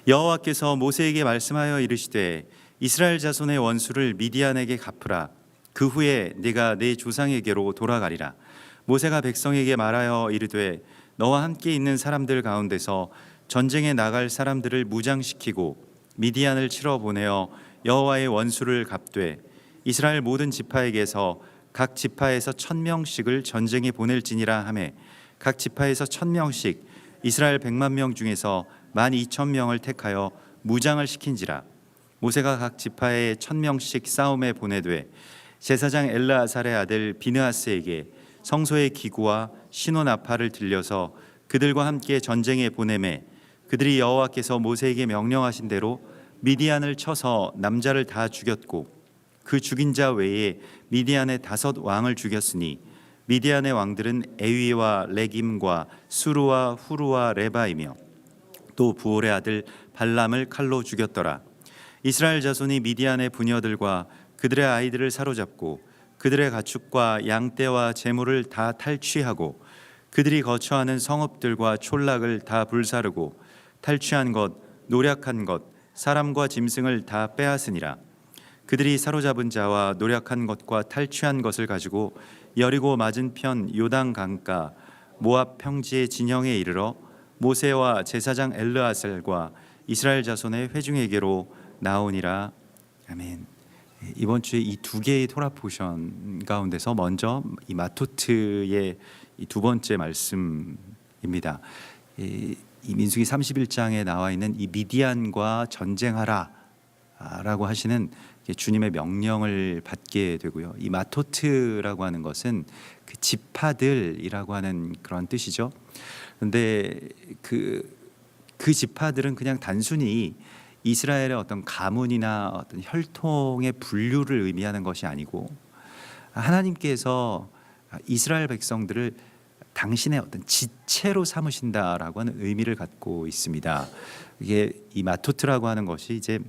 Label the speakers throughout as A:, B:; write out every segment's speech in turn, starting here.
A: 여호와께서 모세에게 말씀하여 이르시되 이스라엘 자손의 원수를 미디안에게 갚으라. 그 후에 네가 네 조상에게로 돌아가리라. 모세가 백성에게 말하여 이르되 너와 함께 있는 사람들 가운데서 전쟁에 나갈 사람들을 무장시키고 미디안을 치러 보내어 여호와의 원수를 갚되 이스라엘 모든 지파에게서 각 지파에서 1000명씩을 전쟁에 보낼지니라 하매 각 지파에서 1000명씩 이스라엘 100만 명 중에서 12,000명을 택하여 무장을 시킨지라. 모세가 각 지파에 1000명씩 싸움에 보내되 제사장 엘르아살의 아들 비느하스에게 성소의 기구와 신호나팔을 들려서 그들과 함께 전쟁에 보내매 그들이 여호와께서 모세에게 명령하신 대로 미디안을 쳐서 남자를 다 죽였고 그 죽인 자 외에 미디안의 5 왕을 죽였으니 미디안의 왕들은 에위와 레김과 수루와 후루와 레바이며 또 부올의 아들 발람을 칼로 죽였더라. 이스라엘 자손이 미디안의 부녀들과 그들의 아이들을 사로잡고 그들의 가축과 양떼와 재물을 다 탈취하고 그들이 거처하는 성읍들과 촌락을 다 불사르고 탈취한 것, 노략한 것, 사람과 짐승을 다 빼앗으니라. 그들이 사로잡은 자와 노략한 것과 탈취한 것을 가지고 여리고 맞은편 요단 강가 모압 평지의 진영에 이르러 모세와 제사장 엘르아살과 이스라엘 자손의 회중에게로 나오니라. 아멘. 이번 주에 이 2개의 토라 포션 가운데서 먼저 이 마토트의 이 2번째 말씀입니다. 이 민수기 31장에 나와 있는 이 미디안과 전쟁하라 라고 하시는 주님의 명령을 받게 되고요. 이 마토트라고 하는 것은 그 지파들이라고 하는 그런 뜻이죠. 그런데 그 지파들은 그냥 단순히 이스라엘의 어떤 가문이나 어떤 혈통의 분류를 의미하는 것이 아니고 하나님께서 이스라엘 백성들을 당신의 어떤 지체로 삼으신다라고 하는 의미를 갖고 있습니다. 이게 이 마토트라고 하는 것이 이제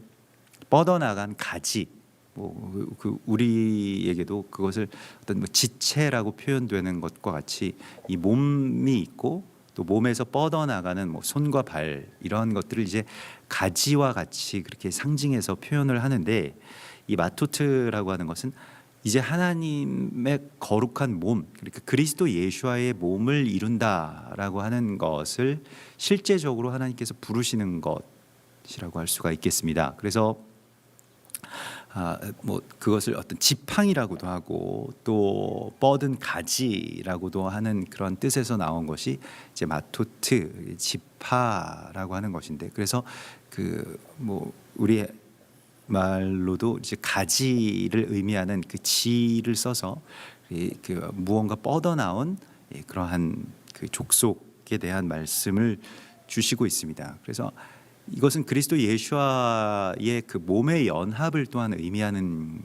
A: 뻗어나간 가지, 그 우리에게도 그것을 어떤 지체라고 표현되는 것과 같이 이 몸이 있고 또 몸에서 뻗어나가는 손과 발 이런 것들을 이제 가지와 같이 그렇게 상징해서 표현을 하는데 이 마토트라고 하는 것은 이제 하나님의 거룩한 몸, 그러니까 그리스도 예수와의 몸을 이룬다라고 하는 것을 실제적으로 하나님께서 부르시는 것이라고 할 수가 있겠습니다. 그래서 그것을 어떤 지팡이라고도 하고 또 뻗은 가지라고도 하는 그런 뜻에서 나온 것이 이제 마토트 지파라고 하는 것인데, 그래서 우리 말로도 이제 가지를 의미하는 그 지를 써서 그 무언가 뻗어나온 그러한 그 족속에 대한 말씀을 주시고 있습니다. 그래서 이것은 그리스도 예수와의 그 몸의 연합을 또한 의미하는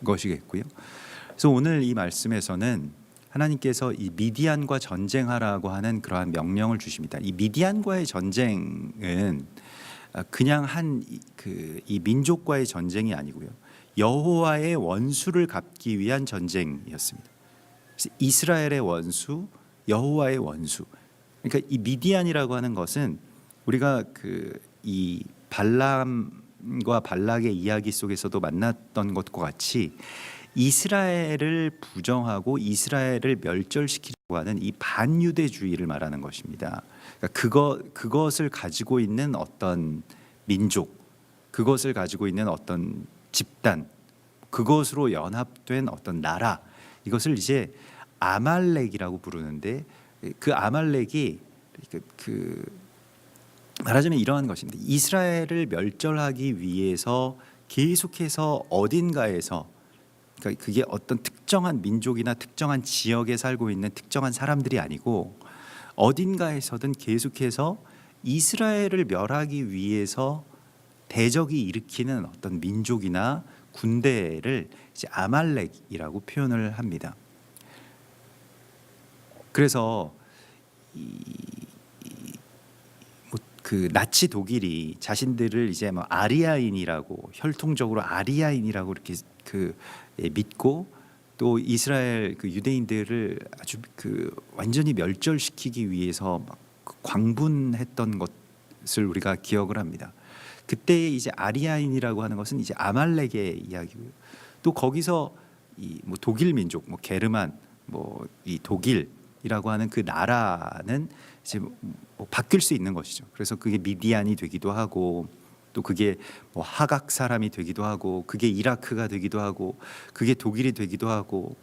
A: 것이겠고요. 그래서 오늘 이 말씀에서는 하나님께서 이 미디안과 전쟁하라고 하는 그러한 명령을 주십니다. 이 미디안과의 전쟁은 그냥 이 민족과의 전쟁이 아니고요, 여호와의 원수를 갚기 위한 전쟁이었습니다. 그래서 이스라엘의 원수, 여호와의 원수. 그러니까 이 미디안이라고 하는 것은 우리가 이 발람과 발락의 이야기 속에서도 만났던 것과 같이 이스라엘을 부정하고 이스라엘을 멸절시키려고 하는 이 반유대주의를 말하는 것입니다. 그러니까 그것을 가지고 있는 어떤 민족, 그것을 가지고 있는 어떤 집단, 그것으로 연합된 어떤 나라, 이것을 이제 아말렉이라고 부르는데, 그 아말렉이 말하자면 이러한 것입니다. 이스라엘을 멸절하기 위해서 계속해서 어딘가에서, 그러니까 그게 어떤 특정한 민족이나 특정한 지역에 살고 있는 특정한 사람들이 아니고 어딘가에서든 계속해서 이스라엘을 멸하기 위해서 대적이 일으키는 어떤 민족이나 군대를 이제 아말렉이라고 표현을 합니다. 그래서 그 나치 독일이 자신들을 이제 아리아인이라고, 혈통적으로 아리아인이라고 이렇게 믿고 또 이스라엘 그 유대인들을 아주 완전히 멸절시키기 위해서 막 광분했던 것을 우리가 기억을 합니다. 그때 이제 아리아인이라고 하는 것은 이제 아말렉의 이야기고요. 또 거기서 이 뭐 독일 민족, 뭐 게르만, 뭐 이 독일이라고 하는 그 나라는 이제 뭐 바뀔 수 있는 것이죠. 그래서 그게 미디안이 되기도 하고, 또 그게 뭐 하각 사람이 되기도 하고, 그게 이라크가 되기도 하고, 그게 독일이 되기도 하고,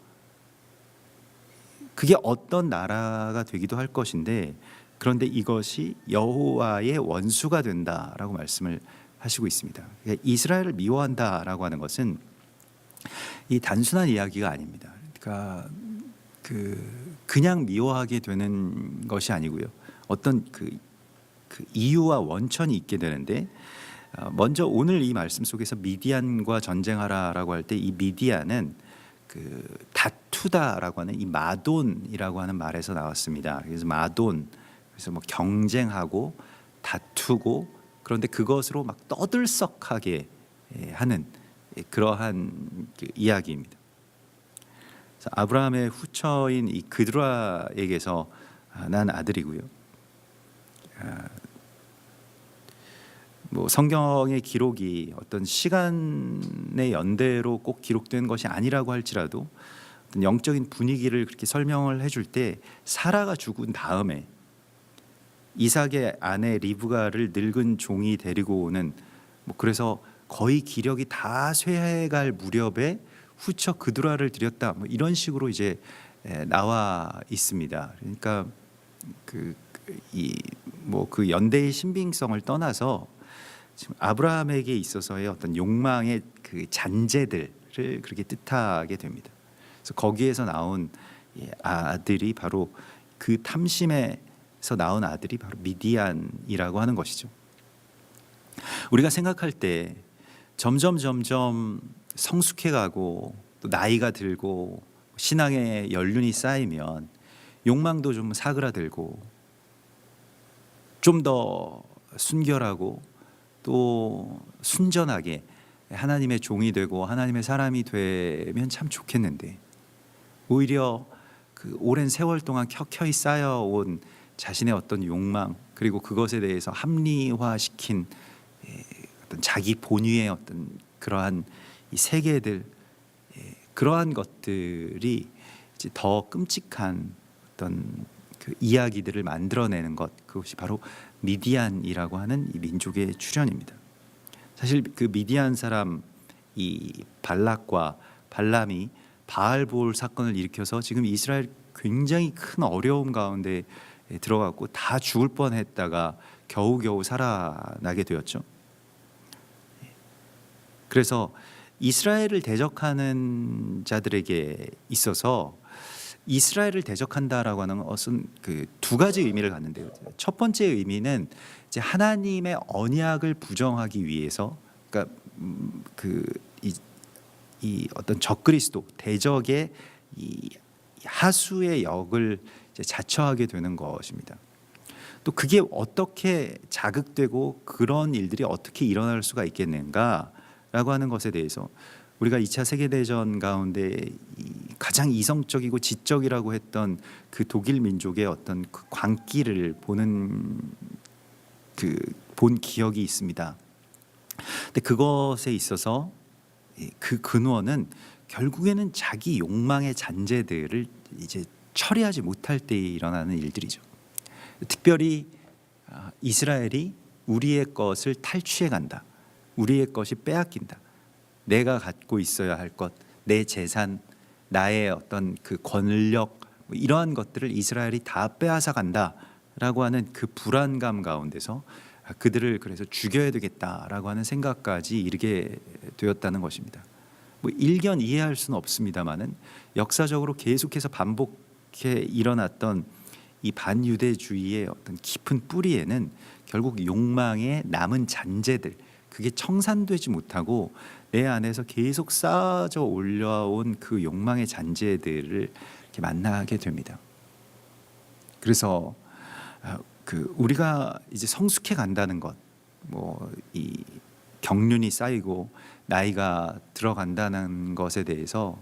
A: 그게 어떤 나라가 되기도 할 것인데, 그런데 이것이 여호와의 원수가 된다라고 말씀을 하시고 있습니다. 그러니까 이스라엘을 미워한다라고 하는 것은 이 단순한 이야기가 아닙니다. 그러니까 그냥 미워하게 되는 것이 아니고요. 어떤 그 이유와 원천이 있게 되는데, 먼저 오늘 이 말씀 속에서 미디안과 전쟁하라라고 할 때 이 미디안은 그 다투다라고 하는 이 마돈이라고 하는 말에서 나왔습니다. 그래서 마돈, 그래서 뭐 경쟁하고 다투고, 그런데 그것으로 막 떠들썩하게 하는 그러한 그 이야기입니다. 아브라함의 후처인 이 그드라에게서 난 아들이고요. 뭐 성경의 기록이 어떤 시간의 연대로 꼭 기록된 것이 아니라고 할지라도 어떤 영적인 분위기를 그렇게 설명을 해줄 때, 사라가 죽은 다음에 이삭의 아내 리브가를 늙은 종이 데리고 오는, 뭐 그래서 거의 기력이 다 쇠해갈 무렵에 후처 그드라를 드렸다, 뭐 이런 식으로 이제 나와 있습니다. 그러니까 그 연대의 신빙성을 떠나서 지금 아브라함에게 있어서의 어떤 욕망의 그 잔재들을 그렇게 뜻하게 됩니다. 그래서 거기에서 나온 아들이 바로 그 탐심에서 나온 아들이 바로 미디안이라고 하는 것이죠. 우리가 생각할 때 점점 성숙해가고 또 나이가 들고 신앙의 연륜이 쌓이면 욕망도 좀 사그라들고 좀 더 순결하고 또 순전하게 하나님의 종이 되고 하나님의 사람이 되면 참 좋겠는데, 오히려 그 오랜 세월 동안 켜켜이 쌓여온 자신의 어떤 욕망, 그리고 그것에 대해서 합리화시킨 어떤 자기 본위의 어떤 그러한 이 세계들, 그러한 것들이 이제 더 끔찍한 어떤 그 이야기들을 만들어내는 것, 그것이 바로 미디안이라고 하는 이 민족의 출현입니다. 사실 그 미디안 사람 이 발락과 발람이 바알볼 사건을 일으켜서 지금 이스라엘 굉장히 큰 어려움 가운데 들어갔고 다 죽을 뻔했다가 겨우겨우 살아나게 되었죠. 그래서 이스라엘을 대적하는 자들에게 있어서 이스라엘을 대적한다라고 하는 것은 그 두 가지 의미를 갖는데요. 첫 번째 의미는 이제 하나님의 언약을 부정하기 위해서, 그러니까 이 어떤 적그리스도 대적의 이 하수의 역을 이제 자처하게 되는 것입니다. 또 그게 어떻게 자극되고 그런 일들이 어떻게 일어날 수가 있겠는가라고 하는 것에 대해서 우리가 2차 세계대전 가운데 가장 이성적이고 지적이라고 했던 그 독일 민족의 어떤 그 광기를 본 기억이 있습니다. 근데 그것에 있어서 그 근원은 결국에는 자기 욕망의 잔재들을 이제 처리하지 못할 때 일어나는 일들이죠. 특별히 이스라엘이 우리의 것을 탈취해 간다, 우리의 것이 빼앗긴다, 내가 갖고 있어야 할 것, 내 재산, 나의 어떤 그 권력, 이러한 것들을 이스라엘이 다 빼앗아 간다라고 하는 그 불안감 가운데서 그들을 그래서 죽여야 되겠다라고 하는 생각까지 이르게 되었다는 것입니다. 뭐 일견 이해할 수는 없습니다만은 역사적으로 계속해서 반복해 일어났던 이 반유대주의의 어떤 깊은 뿌리에는 결국 욕망의 남은 잔재들, 그게 청산되지 못하고 내 안에서 계속 쌓아져 올라온 그 욕망의 잔재들을 이렇게 만나게 됩니다. 그래서 우리가 이제 성숙해 간다는 것, 뭐 이 경륜이 쌓이고 나이가 들어간다는 것에 대해서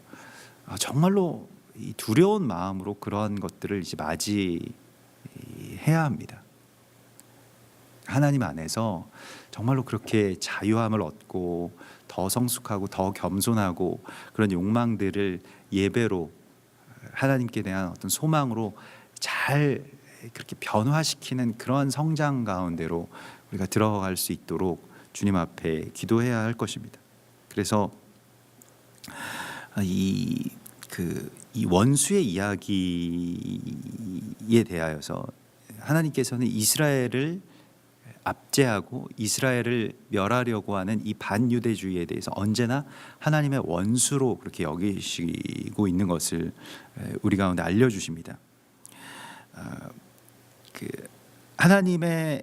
A: 정말로 이 두려운 마음으로 그러한 것들을 이제 맞이해야 합니다. 하나님 안에서 정말로 그렇게 자유함을 얻고 더 성숙하고 더 겸손하고 그런 욕망들을 예배로 하나님께 대한 어떤 소망으로 잘 그렇게 변화시키는 그런 성장 가운데로 우리가 들어갈 수 있도록 주님 앞에 기도해야 할 것입니다. 그래서 이 원수의 이야기에 대하여서 하나님께서는 이스라엘을 압제하고 이스라엘을 멸하려고 하는 이 반유대주의에 대해서 언제나 하나님의 원수로 그렇게 여기시고 있는 것을 우리 가운데 알려주십니다. 하나님의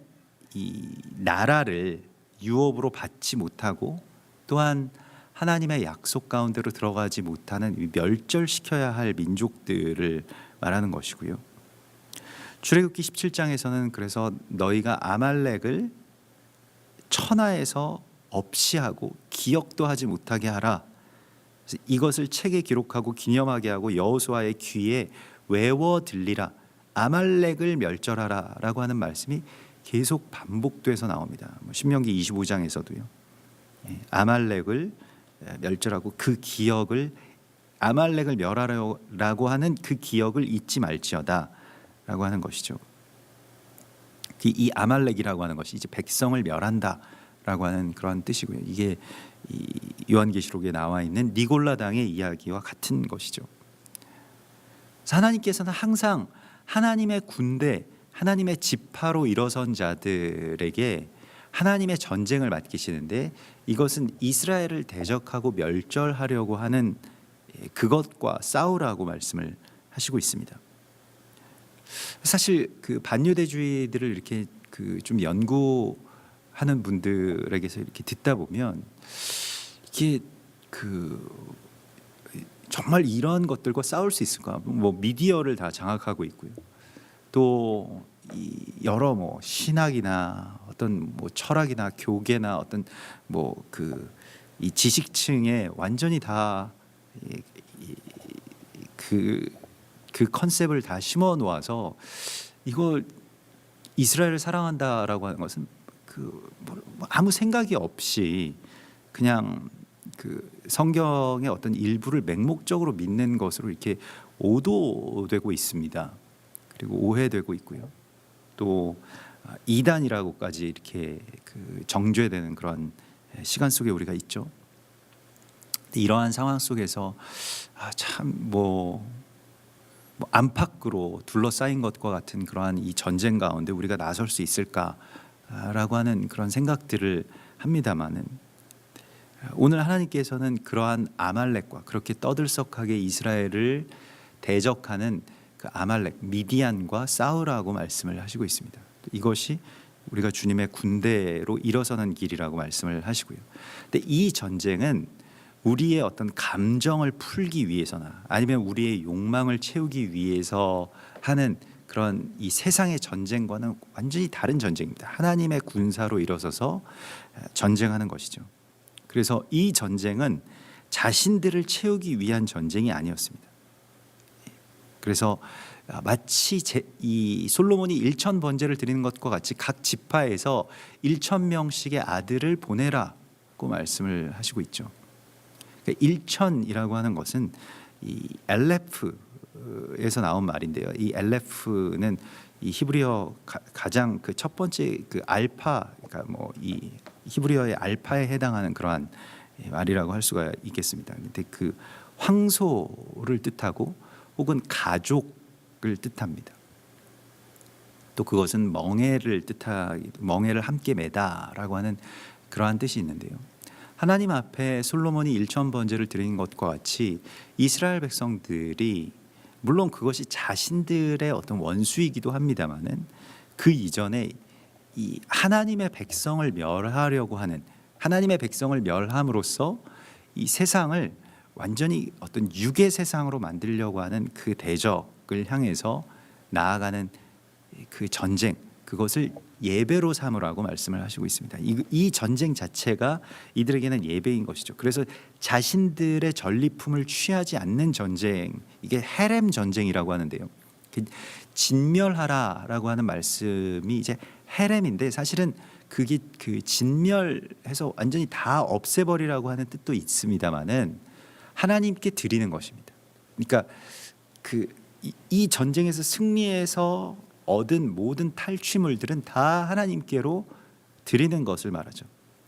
A: 이 나라를 유업으로 받지 못하고 또한 하나님의 약속 가운데로 들어가지 못하는 멸절시켜야 할 민족들을 말하는 것이고요. 출애굽기 17장에서는 그래서 너희가 아말렉을 천하에서 없이 하고 기억도 하지 못하게 하라. 그래서 이것을 책에 기록하고 기념하게 하고 여호수아의 귀에 외워 들리라. 아말렉을 멸절하라 라고 하는 말씀이 계속 반복돼서 나옵니다. 신명기 25장에서도요. 아말렉을 멸절하고 그 기억을 아말렉을 멸하라고 하는 그 기억을 잊지 말지어다 라고 하는 것이죠. 이 아말렉이라고 하는 것이 이제 백성을 멸한다 라고 하는 그런 뜻이고요. 이게 요한계시록에 나와 있는 니골라당의 이야기와 같은 것이죠. 하나님께서는 항상 하나님의 군대, 하나님의 지파로 일어선 자들에게 하나님의 전쟁을 맡기시는데 이것은 이스라엘을 대적하고 멸절하려고 하는 그것과 싸우라고 말씀을 하시고 있습니다. 사실 그 반유대주의들을 이렇게 좀 연구하는 분들에게서 이렇게 듣다 보면 이게 정말 이런 것들과 싸울 수 있을까? 뭐 미디어를 다 장악하고 있고요. 또 여러 신학이나 어떤 철학이나 교계나 어떤 이 지식층에 완전히 다 그 컨셉을 다 심어 놓아서 이걸 이스라엘을 사랑한다라고 하는 것은 아무 생각이 없이 그냥 성경의 어떤 일부를 맹목적으로 믿는 것으로 이렇게 오도되고 있습니다. 그리고 오해되고 있고요. 또 이단이라고까지 이렇게 정죄되는 그런 시간 속에 우리가 있죠. 이러한 상황 속에서 참 안팎으로 둘러싸인 것과 같은 그러한 이 전쟁 가운데 우리가 나설 수 있을까라고 하는 그런 생각들을 합니다만은 오늘 하나님께서는 그러한 아말렉과 그렇게 떠들썩하게 이스라엘을 대적하는 그 아말렉 미디안과 싸우라고 말씀을 하시고 있습니다. 이것이 우리가 주님의 군대로 일어서는 길이라고 말씀을 하시고요. 근데 이 전쟁은 우리의 어떤 감정을 풀기 위해서나 아니면 우리의 욕망을 채우기 위해서 하는 그런 이 세상의 전쟁과는 완전히 다른 전쟁입니다. 하나님의 군사로 일어서서 전쟁하는 것이죠. 그래서 이 전쟁은 자신들을 채우기 위한 전쟁이 아니었습니다. 그래서 마치 이 솔로몬이 1천 번제를 드리는 것과 같이 각 지파에서 1,000명씩의 아들을 보내라고 말씀을 하시고 있죠. 1천이라고 하는 것은 이 엘레프에서 나온 말인데요. 이 엘레프는 이 히브리어 가장 첫 번째 알파, 그러니까 이 히브리어의 알파에 해당하는 그러한 말이라고 할 수가 있겠습니다. 근데 황소를 뜻하고 혹은 가족을 뜻합니다. 또 그것은 멍에를 멍에를 함께 매다라고 하는 그러한 뜻이 있는데요. 하나님 앞에 솔로몬이 1천 번제를 드린 것과 같이 이스라엘 백성들이 물론 그것이 자신들의 어떤 원수이기도 합니다만은 그 이전에 이 하나님의 백성을 멸하려고 하는 하나님의 백성을 멸함으로써 이 세상을 완전히 어떤 육의 세상으로 만들려고 하는 그 대적을 향해서 나아가는 그 전쟁, 그것을 예배로 삼으라고 말씀을 하시고 있습니다. 이 전쟁 자체가 이들에게는 예배인 것이죠. 그래서 자신들의 전리품을 취하지 않는 전쟁, 이게 헤렘 전쟁이라고 하는데요. 진멸하라라고 하는 말씀이 이제 헤렘인데 사실은 그게 그 진멸해서 완전히 다 없애버리라고 하는 뜻도 있습니다만은 하나님께 드리는 것입니다. 그러니까 이 전쟁에서 승리해서 얻은 모든 탈취물들은 다 하나님께로 드리는 것을 말하죠.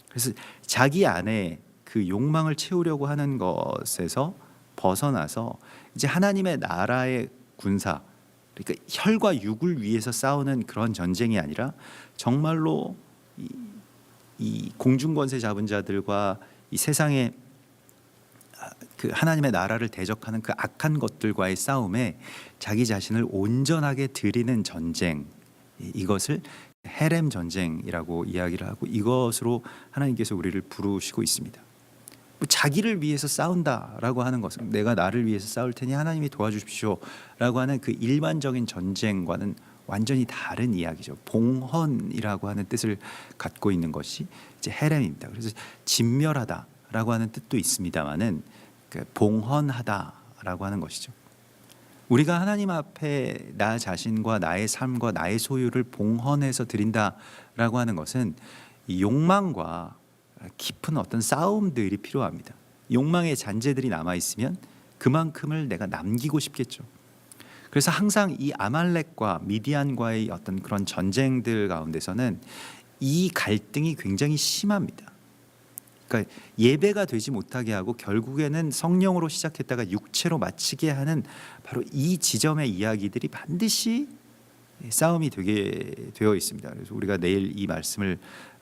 A: 그래서 자기 안에 그 욕망을 채우려고 하는 것에서 벗어나서 이제 하나님의 나라의 군사, 그러니까 혈과 육을 위해서 싸우는 그런 전쟁이 아니라 정말로 이 공중권세 잡은 자들과 이 세상에 그 하나님의 나라를 대적하는 그 악한 것들과의 싸움에 자기 자신을 온전하게 드리는 전쟁, 이것을 헤렘 전쟁이라고 이야기를 하고 이것으로 하나님께서 우리를 부르시고 있습니다. 자기를 위해서 싸운다라고 하는 것은 내가 나를 위해서 싸울 테니 하나님이 도와주십시오라고 하는 그 일반적인 전쟁과는 완전히 다른 이야기죠. 봉헌이라고 하는 뜻을 갖고 있는 것이 이제 헤렘입니다. 그래서 진멸하다라고 하는 뜻도 있습니다만은 봉헌하다라고 하는 것이죠. 우리가 하나님 앞에 나 자신과 나의 삶과 나의 소유를 봉헌해서 드린다라고 하는 것은 이 욕망과 깊은 어떤 싸움들이 필요합니다. 욕망의 잔재들이 남아 있으면 그만큼을 내가 남기고 싶겠죠. 그래서 항상 이 아말렉과 미디안과의 어떤 그런 전쟁들 가운데서는 이 갈등이 굉장히 심합니다. 그러니까 예배가 되지 못하게 하고 결국에는 성령으로 시작했다가 육체로 마치게 하는 바로 이 지점의 이야기들이 반드시 싸움이 되게 되어 있습니다. 그래서 우리가 내일 이 말씀을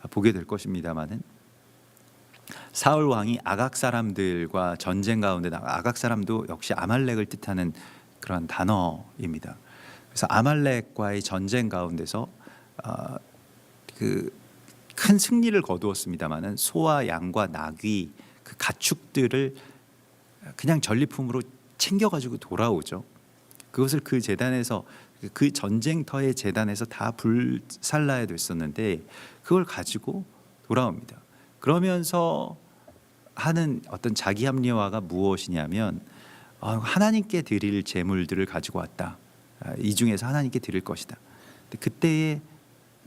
A: 보게 될 것입니다만은 사울 왕이 아각 사람들과 전쟁 가운데 아각 사람도 역시 아말렉을 뜻하는 그런 단어입니다. 그래서 아말렉과의 전쟁 가운데서 큰 승리를 거두었습니다만은 소와 양과 나귀 그 가축들을 그냥 전리품으로 챙겨가지고 돌아오죠. 그것을 그 제단에서 그 전쟁터의 제단에서 다 불살라야 됐었는데 그걸 가지고 돌아옵니다. 그러면서 하는 어떤 자기 합리화가 무엇이냐면 하나님께 드릴 제물들을 가지고 왔다. 이 중에서 하나님께 드릴 것이다. 그때에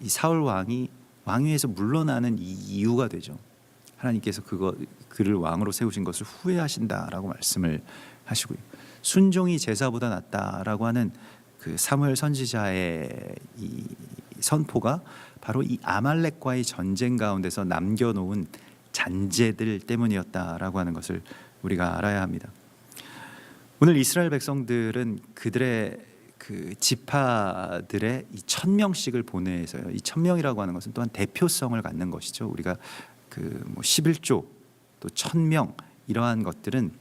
A: 이 사울 왕이 왕위에서 물러나는 이 이유가 되죠. 하나님께서 그를 왕으로 세우신 것을 후회하신다라고 말씀을 하시고요. 순종이 제사보다 낫다라고 하는 그 사무엘 선지자의 이 선포가 바로 이 아말렉과의 전쟁 가운데서 남겨놓은 잔재들 때문이었다라고 하는 것을 우리가 알아야 합니다. 오늘 이스라엘 백성들은 그들의 그 지파들의 이 1000명씩을 보내서요. 이 1000명이라고 하는 것은 또한 대표성을 갖는 것이죠. 우리가 그 11조 또 1000명 이러한 것들은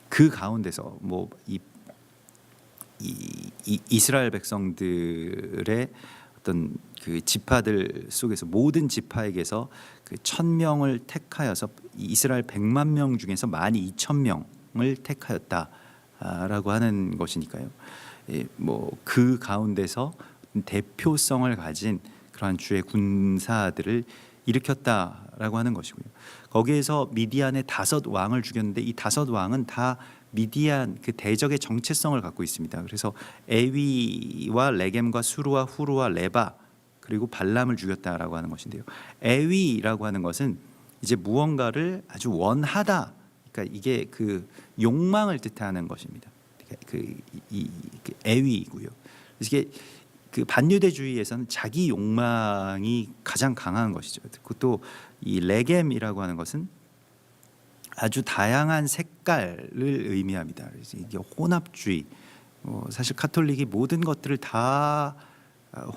A: 그 가운데서 이 이스라엘 백성들의 어떤 그 지파들 속에서 모든 지파에게서 그 1000명을 택하여서 이스라엘 100만 명 중에서 12,000명을 택하였다라고 하는 것이니까요. 그 가운데서 대표성을 가진 그러한 주의 군사들을 일으켰다라고 하는 것이고요. 거기에서 미디안의 5 왕을 죽였는데 이 5 왕은 다 미디안 그 대적의 정체성을 갖고 있습니다. 그래서 에위와 레겜과 수루와 후루와 레바 그리고 발람을 죽였다라고 하는 것인데요. 에위라고 하는 것은 이제 무언가를 아주 원하다. 그러니까 이게 그 욕망을 뜻하는 것입니다. 그 에위이고요. 그래서 이게 그 반유대주의에서는 자기 욕망이 가장 강한 것이죠. 그것도 이 레겜이라고 하는 것은 아주 다양한 색깔을 의미합니다. 그래서 이게 혼합주의. 사실 카톨릭이 모든 것들을 다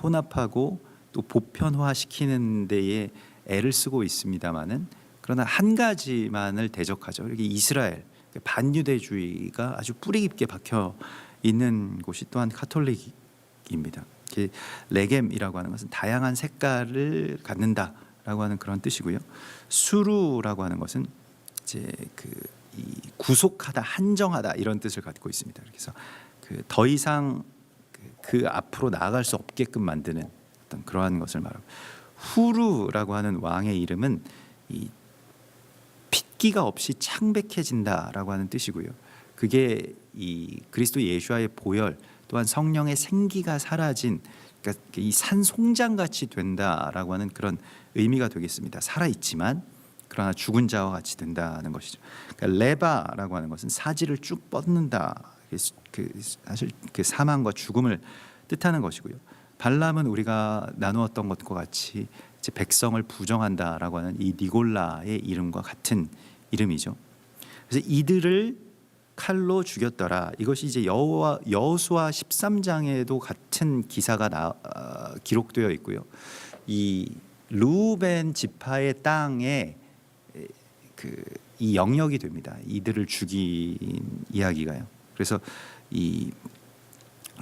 A: 혼합하고 또 보편화시키는 데에 애를 쓰고 있습니다만은 그러나 한 가지만을 대적하죠. 이게 이스라엘 반유대주의가 아주 뿌리 깊게 박혀 있는 곳이 또한 카톨릭입니다. 레겜이라고 하는 것은 다양한 색깔을 갖는다라고 하는 그런 뜻이고요. 수루라고 하는 것은 이제 이 구속하다, 한정하다 이런 뜻을 갖고 있습니다. 그래서 더 이상 그 앞으로 나아갈 수 없게끔 만드는 어떤 그러한 것을 말하고, 후루라고 하는 왕의 이름은 이 핏기가 없이 창백해진다라고 하는 뜻이고요. 그게 이 그리스도 예수와의 보혈 또한 성령의 생기가 사라진 그러니까 이 산송장 같이 된다라고 하는 그런 의미가 되겠습니다. 살아 있지만 그러나 죽은 자와 같이 된다는 것이죠. 그러니까 레바라고 하는 것은 사지를 쭉 뻗는다. 사실 그 사망과 죽음을 뜻하는 것이고요. 발람은 우리가 나누었던 것과 같이 이제 백성을 부정한다라고 하는 이 니골라의 이름과 같은 이름이죠. 그래서 이들을 칼로 죽였더라. 이것이 이제 여호수아 13장에도 같은 기사가 기록되어 있고요. 이 르우벤 지파의 땅에 이 영역이 됩니다. 이들을 죽인 이야기가요. 그래서 이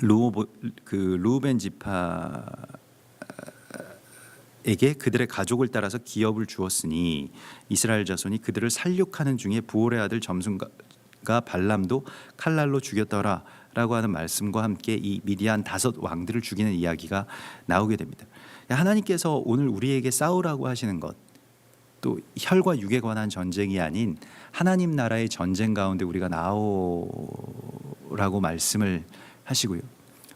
A: 르우벤 지파에게 그들의 가족을 따라서 기업을 주었으니 이스라엘 자손이 그들을 살육하는 중에 부올의 아들 점순가 발람도 칼날로 죽였더라라고 하는 말씀과 함께 이 미디안 5 왕들을 죽이는 이야기가 나오게 됩니다. 하나님께서 오늘 우리에게 싸우라고 하시는 것, 또 혈과 육에 관한 전쟁이 아닌 하나님 나라의 전쟁 가운데 우리가 나오라고 말씀을 하시고요.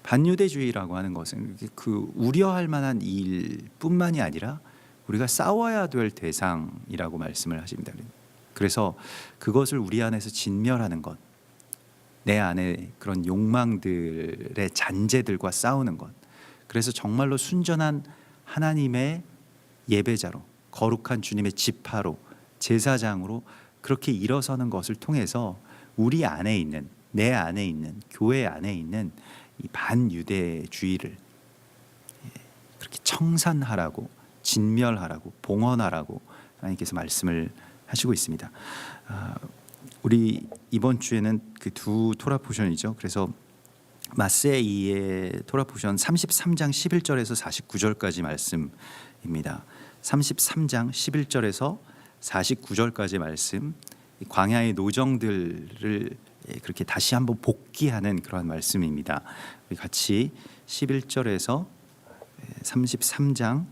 A: 반유대주의라고 하는 것은 그 우려할 만한 일뿐만이 아니라 우리가 싸워야 될 대상이라고 말씀을 하십니다. 그래서 그것을 우리 안에서 진멸하는 것, 내 안에 그런 욕망들의 잔재들과 싸우는 것, 그래서 정말로 순전한 하나님의 예배자로, 거룩한 주님의 지파로, 제사장으로 그렇게 일어서는 것을 통해서 우리 안에 있는, 내 안에 있는, 교회 안에 있는 이 반유대주의를 그렇게 청산하라고, 진멸하라고, 봉헌하라고 하나님께서 말씀을 하시고 있습니다. 우리 이번 주에는 그 두 토라 포션이죠. 그래서 마세이의 토라 포션 33장 11절에서 49절까지 말씀입니다. 33장 11절에서 49절까지 말씀, 광야의 노정들을 그렇게 다시 한번 복귀하는 그러한 말씀입니다. 우리 같이 11절에서 33장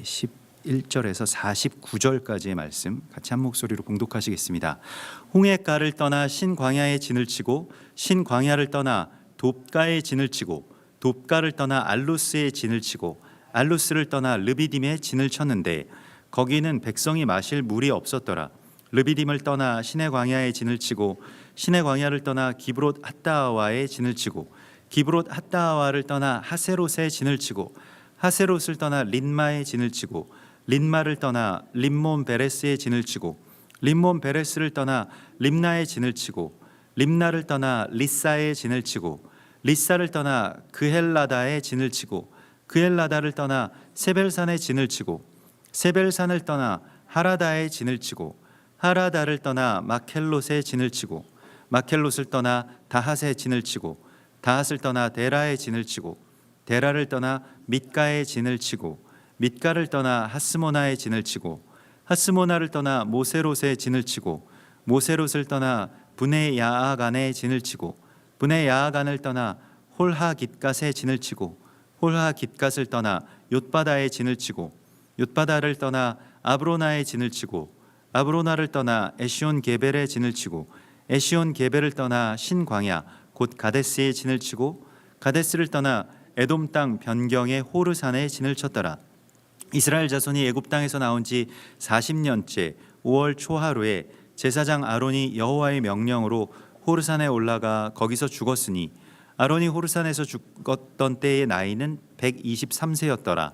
A: 11절에서 49절까지의 말씀 같이 한 목소리로 봉독하시겠습니다. 홍해가를 떠나 신광야의 진을 치고 신광야를 떠나 돕가의 진을 치고 돕가를 떠나 알루스의 진을 치고 알루스를 떠나 르비딤의 진을 쳤는데 거기는 백성이 마실 물이 없었더라. 르비딤을 떠나 신의 광야의 진을 치고 신의 광야를 떠나 기브롯 핫다와의 진을 치고 기브롯 핫다와를 떠나 하세롯의 진을 치고 하세롯을 떠나 린마의 진을 치고 린마를 떠나 림몬 베레스의 진을 치고 림몬 베레스를 떠나 림나의 진을 치고 림나를 떠나 리사의 진을 치고 리사를 떠나 그헬라다의 진을 치고 그헬라다를 떠나 세벨산의 진을 치고 세벨산을 떠나 하라다의 진을 치고 하라다를 떠나 마켈롯의 진을 치고 마켈롯을 떠나 다핫의 진을 치고 다핫을 떠나 데라의 진을 치고 데라를 떠나 밑가의 진을 치고 밑가를 떠나 하스모나의 진을 치고 하스모나를 떠나 모세롯의 진을 치고 모세롯을 떠나 분의 야아간의 진을 치고 분의 야아간을 떠나 홀하깃갓의 진을 치고 홀하깃갓을 떠나 욤바다의 진을 치고 욤바다를 떠나 아브로나의 진을 치고 아브로나를 떠나 에시온 게벨의 진을 치고 에시온 게벨을 떠나 신광야 곧 가데스의 진을 치고 가데스를 떠나 에돔 땅 변경의 호르산의 진을 쳤더라. 이스라엘 자손이 애굽 땅에서 나온 지 40년째 5월 초하루에 제사장 아론이 여호와의 명령으로 호르산에 올라가 거기서 죽었으니 아론이 호르산에서 죽었던 때의 나이는 123세였더라.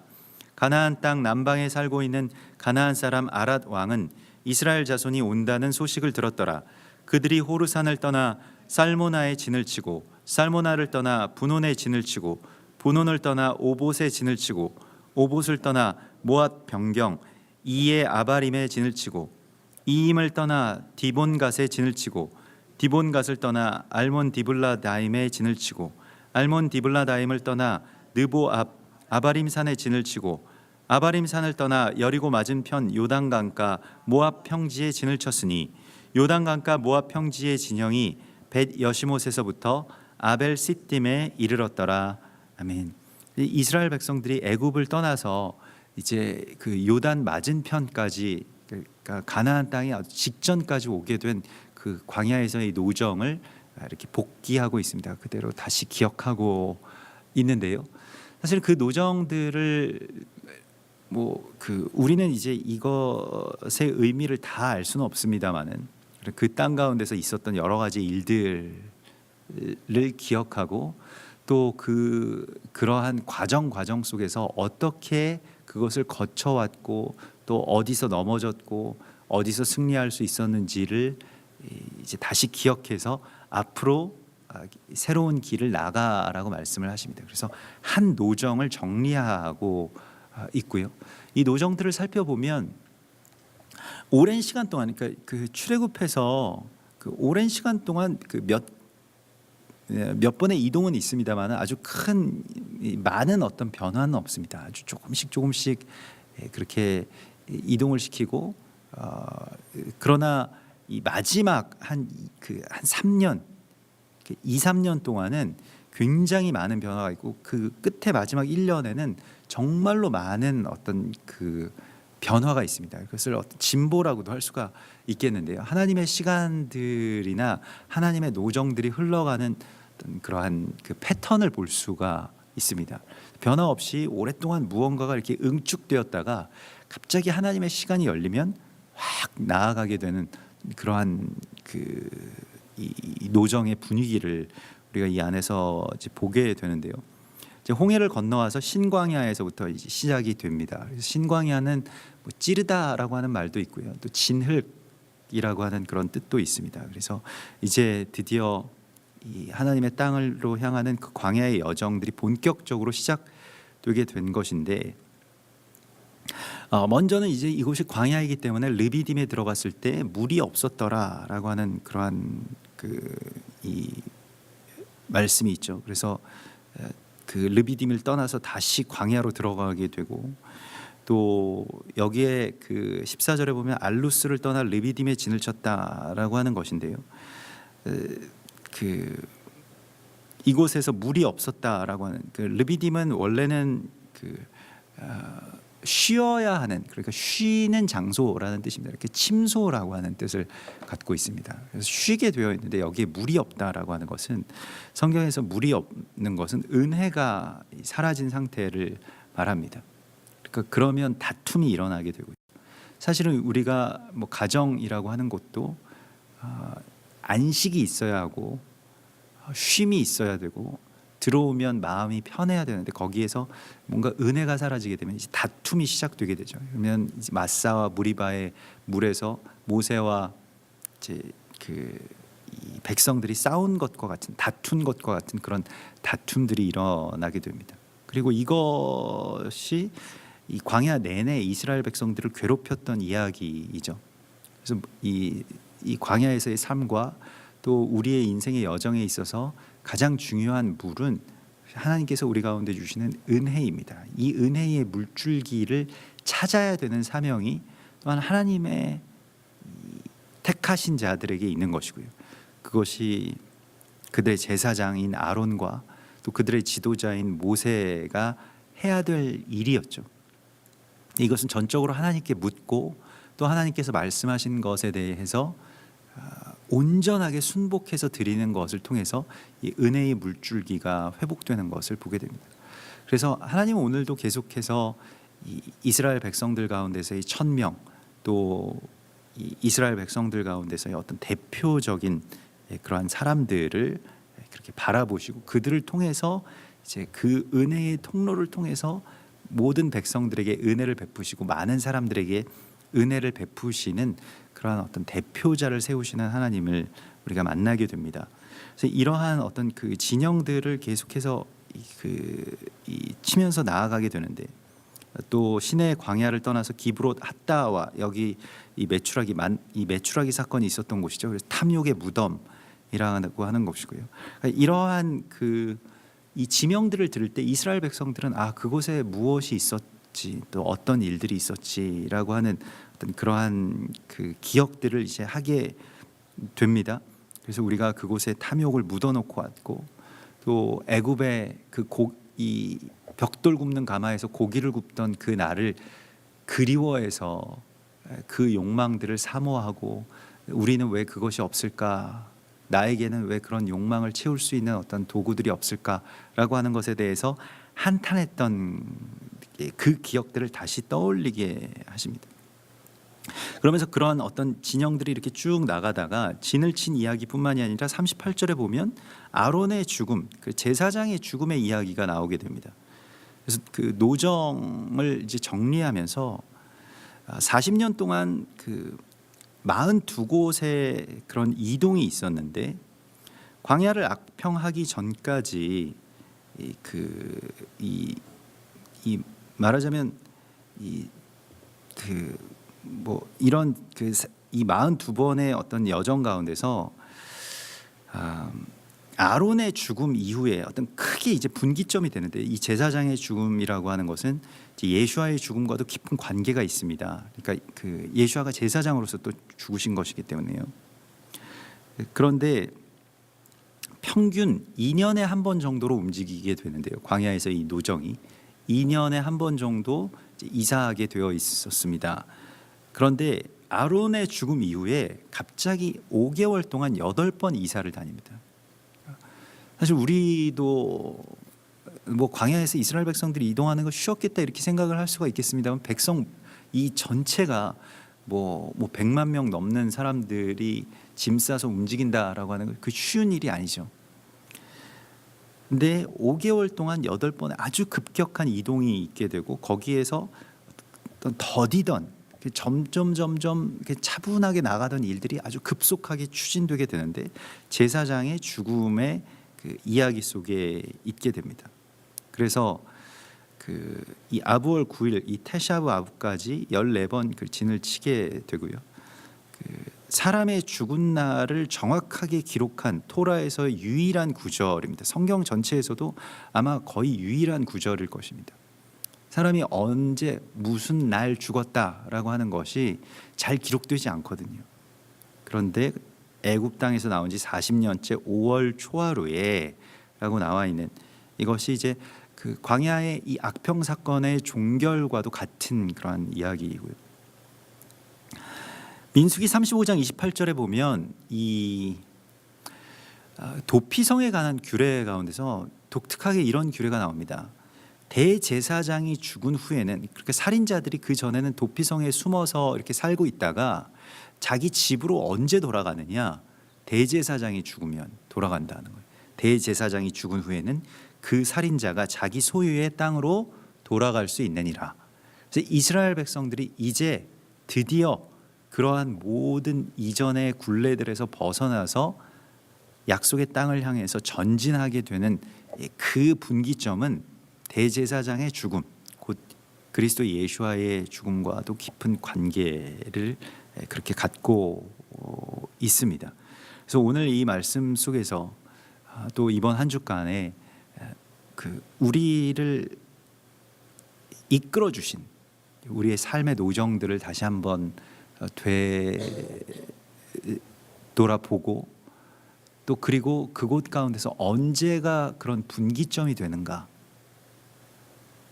A: 가나안 땅 남방에 살고 있는 가나안 사람 아랏 왕은 이스라엘 자손이 온다는 소식을 들었더라. 그들이 호르산을 떠나 살모나의 진을 치고 살모나를 떠나 분온의 진을 치고 분온을 떠나 오봇의 진을 치고 오봇을 떠나 모압 변경 이에 아바림의 진을 치고 이임을 떠나 디본갓의 진을 치고 디본갓을 떠나 알몬 디블라다임의 진을 치고 알몬 디블라다임을 떠나 느보 아바림산의 진을 치고 아바림산을 떠나 여리고 맞은편 요단강가 모압 평지의 진을 쳤으니 요단강가 모압 평지의 진영이 벳 여시못에서부터 아벨 시딤에 이르렀더라. 아멘. 이스라엘 백성들이 애굽을 떠나서 이제 그 요단 맞은편까지, 그러니까 가나안 땅에 아주 직전까지 오게 된 그 광야에서의 노정을 이렇게 복귀하고 있습니다. 그대로 다시 기억하고 있는데요. 사실 그 노정들을 우리는 이제 이것의 의미를 다 알 수는 없습니다만은 그 땅 가운데서 있었던 여러 가지 일들을 기억하고 또 그러한 과정 속에서 어떻게 그것을 거쳐왔고 또 어디서 넘어졌고 어디서 승리할 수 있었는지를 이제 다시 기억해서 앞으로 새로운 길을 나가라고 말씀을 하십니다. 그래서 한 노정을 정리하고 있고요. 이 노정들을 살펴보면 오랜 시간 동안, 그러니까 그 출애굽해서 그 오랜 시간 동안 그 몇 번의 이동은 있습니다만 아주 많은 어떤 변화는 없습니다. 아주 조금씩 그렇게 이동을 시키고 그러나 이 마지막 한 3년, 2, 3년 동안은 굉장히 많은 변화가 있고 그 끝에 마지막 1년에는 정말로 많은 어떤 그 변화가 있습니다. 그것을 어떤 진보라고도 할 수가 있겠는데요. 하나님의 시간들이나 하나님의 노정들이 흘러가는 어떤 그러한 그 패턴을 볼 수가 있습니다. 변화 없이 오랫동안 무언가가 이렇게 응축되었다가 갑자기 하나님의 시간이 열리면 확 나아가게 되는 그러한 이 노정의 분위기를 우리가 이 안에서 이제 보게 되는데요. 이제 홍해를 건너와서 신광야에서부터 이제 시작이 됩니다. 그래서 신광야는 찌르다라고 하는 말도 있고요. 또 진흙이라고 하는 그런 뜻도 있습니다. 그래서 이제 드디어 이 하나님의 땅으로 향하는 그 광야의 여정들이 본격적으로 시작되게 된 것인데 먼저는 이제 이곳이 광야이기 때문에 르비딤에 들어갔을 때 물이 없었더라라고 하는 그러한 이 말씀이 있죠. 그래서 그 르비딤을 떠나서 다시 광야로 들어가게 되고 또 여기에 그 14절에 보면 알루스를 떠나 르비딤에 진을 쳤다라고 하는 것인데요. 이곳에서 물이 없었다라고 하는 그 르비딤은 원래는 쉬어야 하는, 그러니까 쉬는 장소라는 뜻입니다. 이렇게 침소라고 하는 뜻을 갖고 있습니다. 그래서 쉬게 되어 있는데 여기에 물이 없다라고 하는 것은 성경에서 물이 없는 것은 은혜가 사라진 상태를 말합니다. 그러니까 그러면 다툼이 일어나게 되고 사실은 우리가 가정이라고 하는 것도 안식이 있어야 하고 쉼이 있어야 되고 들어오면 마음이 편해야 되는데 거기에서 뭔가 은혜가 사라지게 되면 이제 다툼이 시작되게 되죠. 그러면 이제 마사와 무리바의 물에서 모세와 이제 이 백성들이 싸운 것과 같은 다툰 것과 같은 그런 다툼들이 일어나게 됩니다. 그리고 이것이 이 광야 내내 이스라엘 백성들을 괴롭혔던 이야기이죠. 그래서 이 광야에서의 삶과 또 우리의 인생의 여정에 있어서 가장 중요한 물은 하나님께서 우리 가운데 주시는 은혜입니다. 이 은혜의 물줄기를 찾아야 되는 사명이 또한 하나님의 택하신 자들에게 있는 것이고요. 그것이 그들의 제사장인 아론과 또 그들의 지도자인 모세가 해야 될 일이었죠. 이것은 전적으로 하나님께 묻고 또 하나님께서 말씀하신 것에 대해서 온전하게 순복해서 드리는 것을 통해서 이 은혜의 물줄기가 회복되는 것을 보게 됩니다. 그래서 하나님은 오늘도 계속해서 이 이스라엘 백성들 가운데서의 1000명 또 이 이스라엘 백성들 가운데서의 어떤 대표적인 그러한 사람들을 그렇게 바라보시고 그들을 통해서 이제 그 은혜의 통로를 통해서 모든 백성들에게 은혜를 베푸시고 많은 사람들에게 은혜를 베푸시는 그러한 어떤 대표자를 세우시는 하나님을 우리가 만나게 됩니다. 그래서 이러한 어떤 그 진영들을 계속해서 치면서 나아가게 되는데 또 시내 광야를 떠나서 기브롯 핫다와 여기 이 메추라기 사건이 있었던 곳이죠. 그래서 탐욕의 무덤이라고 하는 것이고요. 그러니까 이러한 이 지명들을 들을 때 이스라엘 백성들은 그곳에 무엇이 있었지 또 어떤 일들이 있었지라고 하는 어떤 그러한 그 기억들을 이제 하게 됩니다. 그래서 우리가 그곳에 탐욕을 묻어놓고 왔고 또 애굽의 이 벽돌 굽는 가마에서 고기를 굽던 그 날을 그리워해서 그 욕망들을 사모하고 우리는 왜 그것이 없을까? 나에게는 왜 그런 욕망을 채울 수 있는 어떤 도구들이 없을까라고 하는 것에 대해서 한탄했던 그 기억들을 다시 떠올리게 하십니다. 그러면서 그런 어떤 진영들이 이렇게 쭉 나가다가 진을 친 이야기뿐만이 아니라 38절에 보면 아론의 죽음, 그 제사장의 죽음의 이야기가 나오게 됩니다. 그래서 그 노정을 이제 정리하면서 40년 동안 그 42곳의 그런 이동이 있었는데 광야를 악평하기 전까지 말하자면 이런 이 42번의 어떤 여정 가운데서 아론의 죽음 이후에 어떤 크게 이제 분기점이 되는데, 이 제사장의 죽음이라고 하는 것은 이제 예수와의 죽음과도 깊은 관계가 있습니다. 그러니까 그 예수와가 제사장으로서 또 죽으신 것이기 때문에요. 그런데 평균 2년에 한 번 정도로 움직이게 되는데요. 광야에서 이 노정이 2년에 한 번 정도 이사하게 되어 있었습니다. 그런데 아론의 죽음 이후에 갑자기 5개월 동안 8번 이사를 다닙니다. 사실 우리도 뭐 광야에서 이스라엘 백성들이 이동하는 거 쉬웠겠다 이렇게 생각을 할 수가 있겠습니다만, 백성 이 전체가 뭐 100만 명 넘는 사람들이 짐 싸서 움직인다라고 하는 건 그 쉬운 일이 아니죠. 근데 5개월 동안 8번의 아주 급격한 이동이 있게 되고, 거기에서 어떤 더디던 점점 차분하게 나가던 일들이 아주 급속하게 추진되게 되는데, 제사장의 죽음의 그 이야기 속에 있게 됩니다. 그래서 이 아부월 9일, 이 테샤브 아부까지 14번 그 진을 치게 되고요. 사람의 죽은 날을 정확하게 기록한 토라에서 유일한 구절입니다. 성경 전체에서도 아마 거의 유일한 구절일 것입니다. 사람이 언제 무슨 날 죽었다라고 하는 것이 잘 기록되지 않거든요. 그런데 애굽 땅에서 나온 지 40년째 5월 초하루에라고 나와 있는 이것이 이제 그 광야의 이 악평 사건의 종결과도 같은 그러한 이야기이고요. 민수기 35장 28절에 보면 이 도피성에 관한 규례 가운데서 독특하게 이런 규례가 나옵니다. 대제사장이 죽은 후에는, 그렇게 살인자들이 그 전에는 도피성에 숨어서 이렇게 살고 있다가 자기 집으로 언제 돌아가느냐? 대제사장이 죽으면 돌아간다는 거예요. 대제사장이 죽은 후에는 그 살인자가 자기 소유의 땅으로 돌아갈 수 있느니라. 그래서 이스라엘 백성들이 이제 드디어 그러한 모든 이전의 굴레들에서 벗어나서 약속의 땅을 향해서 전진하게 되는 그 분기점은 대제사장의 죽음, 곧 그리스도 예수와의 죽음과도 깊은 관계를 그렇게 갖고 있습니다. 그래서 오늘 이 말씀 속에서 또 이번 한 주간에 우리를 이끌어 주신 우리의 삶의 노정들을 다시 한번 되돌아보고, 또 그리고 그곳 가운데서 언제가 그런 분기점이 되는가,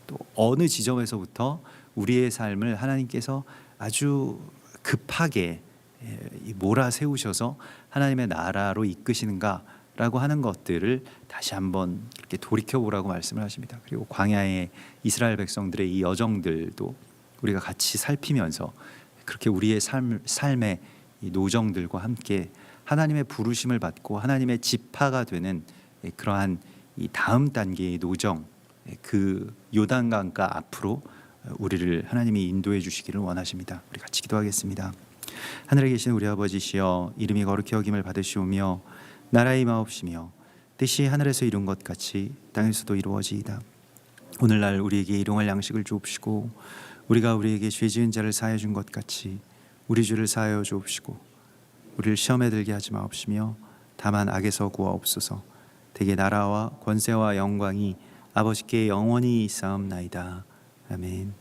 A: 또 어느 지점에서부터 우리의 삶을 하나님께서 아주 급하게 몰아세우셔서 하나님의 나라로 이끄시는가라고 하는 것들을 다시 한번 이렇게 돌이켜보라고 말씀을 하십니다. 그리고 광야의 이스라엘 백성들의 이 여정들도 우리가 같이 살피면서 그렇게 우리의 삶의 이 노정들과 함께 하나님의 부르심을 받고 하나님의 지파가 되는 그러한 이 다음 단계의 노정, 그 요단강가 앞으로 우리를 하나님이 인도해 주시기를 원하십니다. 우리 같이 기도하겠습니다. 하늘에 계신 우리 아버지시여, 이름이 거룩히 여김을 받으시오며 나라의 임하옵시며 뜻이 하늘에서 이룬 것 같이 땅에서도 이루어지이다. 오늘날 우리에게 일용할 양식을 주옵시고, 우리가 우리에게 죄 지은 자를 사하여 준 것 같이 우리 죄를 사하여 주옵시고, 우리를 시험에 들게 하지 마옵시며 다만 악에서 구하옵소서. 대개 나라와 권세와 영광이 아버지께 영원히 있사옵나이다. 아멘.